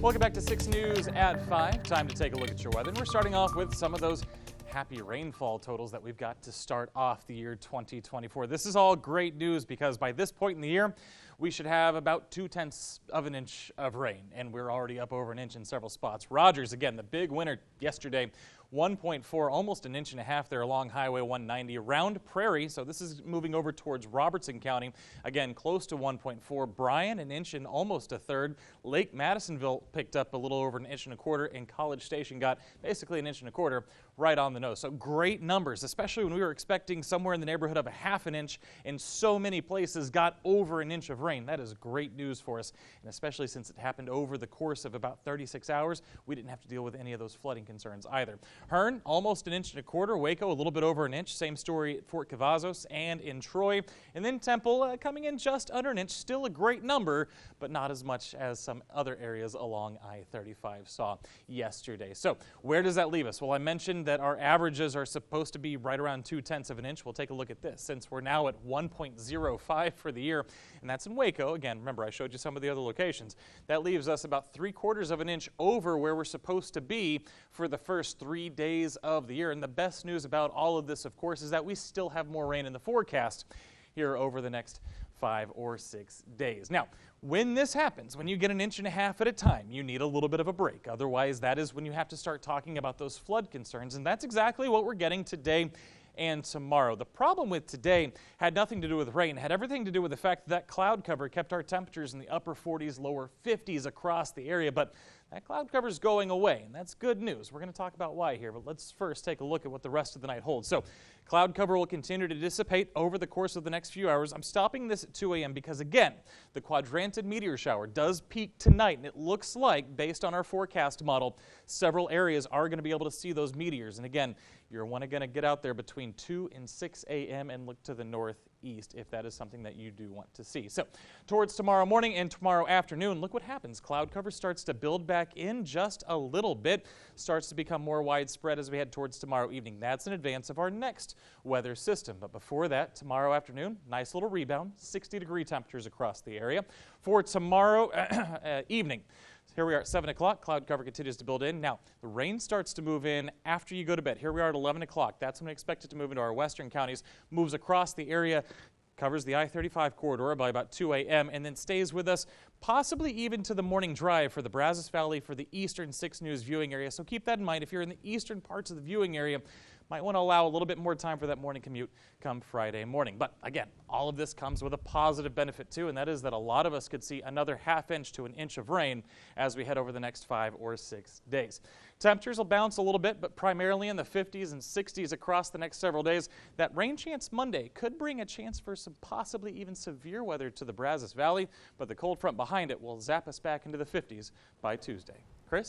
Welcome back to 6 News at 5. Time to take a look at your weather. And we're starting off with some of those happy rainfall totals that we've got to start off the year 2024. This is all great news because by this point in the year, we should have about 2/10 of an inch of rain, and we're already up over an inch in several spots. Rogers, again, the big winner yesterday, 1.4, almost an inch and a half there along Highway 190 around Prairie. So this is moving over towards Robertson County. Again, close to 1.4. Bryan, an inch and almost a third. Lake Madisonville picked up a little over an inch and a quarter, and College Station got basically an inch and a quarter right on the nose. So great numbers, especially when we were expecting somewhere in the neighborhood of a half an inch, and so many places got over an inch of rain. That is great news for us, and especially since it happened over the course of about 36 hours, we didn't have to deal with any of those flooding concerns either. Hearn, almost an inch and a quarter. Waco, a little bit over an inch. Same story at Fort Cavazos and in Troy. And then Temple coming in just under an inch. Still a great number, but not as much as some other areas along I-35 saw yesterday. So where does that leave us? Well, I mentioned that our averages are supposed to be right around 2/10 of an inch. We'll take a look at this. Since we're now at 1.05 for the year, and that's in Waco. Again, remember I showed you some of the other locations. That leaves us about 3/4 of an inch over where we're supposed to be for the first 3 days of the year. And the best news about all of this, of course, is that we still have more rain in the forecast here over the next 5 or 6 days. Now, when this happens, when you get an inch and a half at a time, you need a little bit of a break. Otherwise, that is when you have to start talking about those flood concerns. And that's exactly what we're getting today and tomorrow. The problem with today had nothing to do with rain, had everything to do with the fact that cloud cover kept our temperatures in the upper 40s, lower 50s across the area. But that cloud cover is going away, and that's good news. We're going to talk about why here, but let's first take a look at what the rest of the night holds. So cloud cover will continue to dissipate over the course of the next few hours. I'm stopping this at 2 a.m. because, again, the quadrantid meteor shower does peak tonight, and it looks like, based on our forecast model, several areas are going to be able to see those meteors. And again, you're going to get out there between 2 and 6 a.m. and look to the northeast if that is something that you do want to see. So towards tomorrow morning and tomorrow afternoon, look what happens. Cloud cover starts to build back in just a little bit, starts to become more widespread as we head towards tomorrow evening. That's in advance of our next weather system. But before that, tomorrow afternoon, nice little rebound, 60-degree temperatures across the area. For tomorrow evening, here we are at 7 o'clock. Cloud cover continues to build in. Now, the rain starts to move in after you go to bed. Here we are at 11 o'clock. That's when we expect it to move into our western counties, moves across the area, covers the I-35 corridor by about 2 a.m., and then stays with us possibly even to the morning drive for the Brazos Valley for the eastern 6 News viewing area. So keep that in mind. If you're in the eastern parts of the viewing area, might want to allow a little bit more time for that morning commute come Friday morning. But again, all of this comes with a positive benefit too, and that is that a lot of us could see another ½ inch to an inch of rain as we head over the next 5 or 6 days. Temperatures will bounce a little bit, but primarily in the 50s and 60s across the next several days. That rain chance Monday could bring a chance for some possibly even severe weather to the Brazos Valley, but the cold front behind it will zap us back into the 50s by Tuesday. Chris?